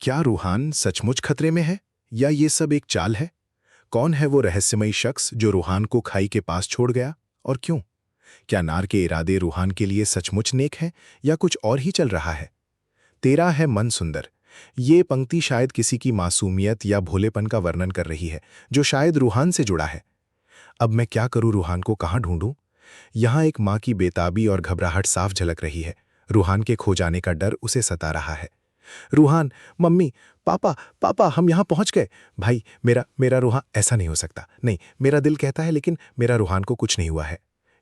क्या रूहान सचमुच खतरे में है या ये सब एक चाल है? कौन है वो रहस्यमयी शख्स जो रूहान को खाई के पास छोड़ गया और क्यों? क्या नार के इरादे रूहान के लिए सचमुच नेक हैं या कुछ और ही चल रहा है? तेरा है मन सुंदर। ये पंक्ति शायद किसी की मासूमियत या भोलेपन का वर्णन कर रही है, जो शायद रूहान से जुड़ा है। अब मैं क्या करूं, रूहान को कहाँ ढूंढूं? यहाँ एक माँ की बेताबी और घबराहट साफ झलक रही है। रूहान के खो जाने का डर उसे सता रहा है। रूहान, मम्मी, पापा, पापा, हम यहाँ पहुँच गए। भाई, मेरा मेरा रूहान, ऐसा नहीं हो सकता। नहीं, मेरा दिल कहता है, लेकिन मेरा रूहान को कुछ नहीं हुआ है।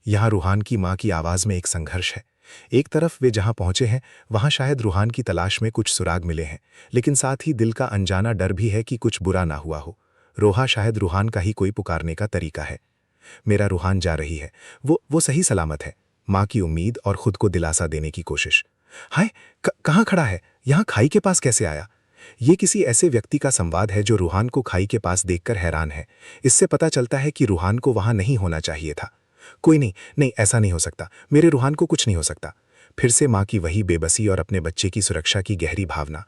यहाँ रूहान की माँ की आवाज़ में एक संघर्ष है। एक तरफ वे जहाँ पहुँचे हैं, वहाँ शायद रूहान की तलाश में कुछ सुराग मिले हैं, लेकिन साथ ही दिल का अनजाना डर भी है कि कुछ बुरा ना हुआ हो। रोहा शायद रूहान का ही कोई पुकारने का तरीका है। मेरा रूहान जा रही है, वो सही सलामत है। माँ की उम्मीद और खुद को दिलासा देने की कोशिश। हाय, कहाँ खड़ा है? यहाँ खाई के पास कैसे आया? ये किसी ऐसे व्यक्ति का संवाद है जो रूहान को खाई के पास देखकर हैरान है। इससे पता चलता है कि रूहान को वहां नहीं होना चाहिए था। कोई नहीं, नहीं, ऐसा नहीं हो सकता। मेरे रूहान को कुछ नहीं हो सकता। फिर से माँ की वही बेबसी और अपने बच्चे की सुरक्षा की गहरी भावना।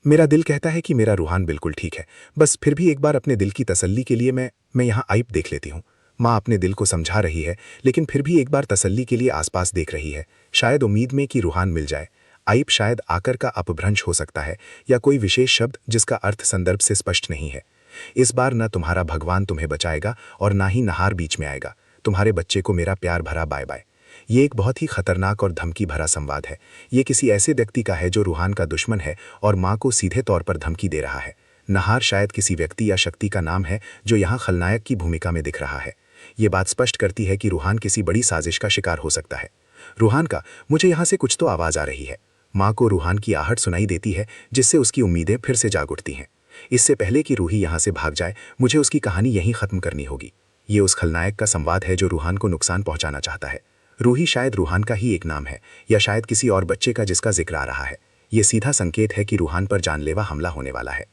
मेरा दिल कहता है कि मेरा रूहान बिल्कुल ठीक है। बस फिर भी एक बार अपने दिल की तसल्ली के लिए मैं यहाँ आइब देख लेती हूँ। माँ अपने दिल को समझा रही है, लेकिन फिर भी एक बार तसल्ली के लिए आसपास देख रही है, शायद उम्मीद में कि रूहान मिल जाए। आइब शायद आकर का अपभ्रंश हो सकता है, या कोई विशेष शब्द जिसका अर्थ संदर्भ से स्पष्ट नहीं है। इस बार न तुम्हारा भगवान तुम्हें बचाएगा और ना ही नहार बीच में आएगा। तुम्हारे बच्चे को मेरा प्यार भरा बाय बाय। ये एक बहुत ही खतरनाक और धमकी भरा संवाद है। ये किसी ऐसे व्यक्ति का है जो रूहान का दुश्मन है और माँ को सीधे तौर पर धमकी दे रहा है। नहार शायद किसी व्यक्ति या शक्ति का नाम है जो यहाँ खलनायक की भूमिका में दिख रहा है। ये बात स्पष्ट करती है कि रूहान किसी बड़ी साजिश का शिकार हो सकता है। रूहान का, मुझे यहाँ से कुछ तो आवाज़ आ रही है। माँ को रूहान की आहट सुनाई देती है, जिससे उसकी उम्मीदें फिर से जाग उठती हैं। इससे पहले कि रूही यहाँ से भाग जाए, मुझे उसकी कहानी यहीं खत्म करनी होगी। ये उस खलनायक का संवाद है जो रूहान को नुकसान पहुंचाना चाहता है। रूही शायद रूहान का ही एक नाम है, या शायद किसी और बच्चे का जिसका जिक्र आ रहा है। ये सीधा संकेत है कि रूहान पर जानलेवा हमला होने वाला है।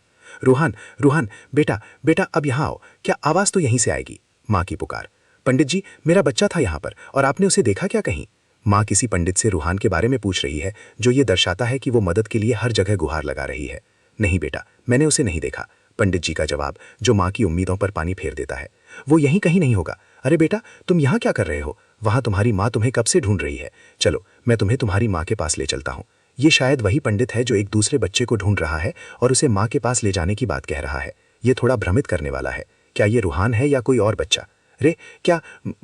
रूहान, रूहान, बेटा, बेटा, अब यहाँ आओ। क्या आवाज़ तो यहीं से आएगी? माँ की पुकार। पंडित जी, मेरा बच्चा था यहाँ पर, और आपने उसे देखा क्या कहीं? माँ किसी पंडित से रूहान के बारे में पूछ रही है, जो ये दर्शाता है कि वो मदद के लिए हर जगह गुहार लगा रही है। नहीं बेटा, मैंने उसे नहीं देखा। पंडित जी का जवाब, जो माँ की उम्मीदों पर पानी फेर देता है। वो यहीं कहीं नहीं होगा। अरे बेटा, तुम यहाँ क्या कर रहे हो? वहाँ तुम्हारी माँ तुम्हें कब से ढूंढ रही है। चलो, मैं तुम्हें तुम्हारी माँ के पास ले चलता हूँ। ये शायद वही पंडित है जो एक दूसरे बच्चे को ढूंढ रहा है और उसे माँ के पास ले जाने की बात कह रहा है। ये थोड़ा भ्रमित करने वाला है। क्या ये रूहान है या कोई और बच्चा? रे, क्या?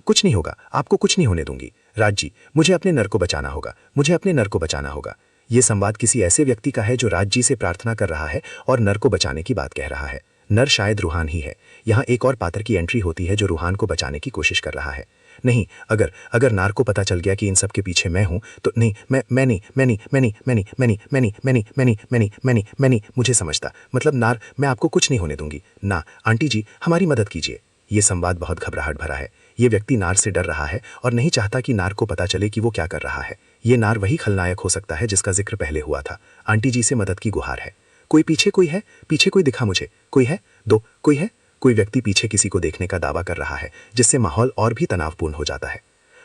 कुछ नहीं होगा, आपको कुछ नहीं होने दूंगी। राज जी, मुझे अपने नर को बचाना होगा, मुझे अपने नर को बचाना होगा। ये संवाद किसी ऐसे व्यक्ति का है जो राज जी से प्रार्थना कर रहा है और नर को बचाने की बात कह रहा है। नर शायद रूहान ही है। यहाँ एक और पात्र की एंट्री होती है जो रूहान को बचाने की कोशिश कर रहा है। नहीं, अगर अगर नार को पता चल गया कि इन सब के पीछे मैं हूं, तो नहीं, मैं नहीं, मुझे समझता, मतलब नार, मैं आपको कुछ नहीं होने दूंगी ना। आंटी जी, हमारी मदद कीजिए। ये संवाद बहुत घबराहट भरा है। ये व्यक्ति नार से डर रहा है और नहीं चाहता कि नार को पता चले कि वो क्या कर रहा है। ये नार वही खलनायक हो सकता है जिसका जिक्र पहले हुआ था। आंटी जी से मदद की गुहार है। कोई पीछे, कोई है? पीछे कोई दिखा मुझे? कोई है? दो, कोई है? कोई व्यक्ति पीछे किसी को देखने का दावा कर रहा है, जिससे माहौल और भी तनावपूर्ण हो जाता है।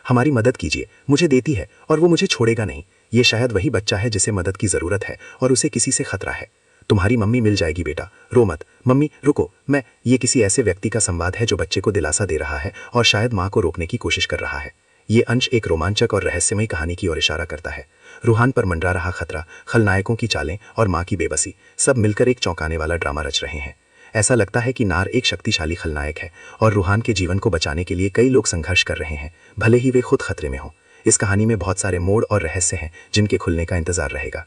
हमारी मदद कीजिए, मुझे देती है और वो मुझे छोड़ेगा नहीं। ये शायद वही बच्चा है जिसे मदद की जरूरत है और उसे किसी से खतरा है। तुम्हारी मम्मी मिल जाएगी बेटा, रो मत। मम्मी रुको, ये किसी ऐसे व्यक्ति का संवाद है जो बच्चे को दिलासा दे रहा है और शायद माँ को रोकने की कोशिश कर रहा है। ये अंश एक रोमांचक और रहस्यमयी कहानी की ओर इशारा करता है। रूहान पर मंडरा रहा खतरा, खलनायकों की चालें और माँ की बेबसी, सब मिलकर एक चौंकाने वाला ड्रामा रच रहे हैं। ऐसा लगता है कि नार एक शक्तिशाली खलनायक है और रूहान के जीवन को बचाने के लिए कई लोग संघर्ष कर रहे हैं, भले ही वे खुद खतरे में हों। इस कहानी में बहुत सारे मोड़ और रहस्य हैं जिनके खुलने का इंतजार रहेगा।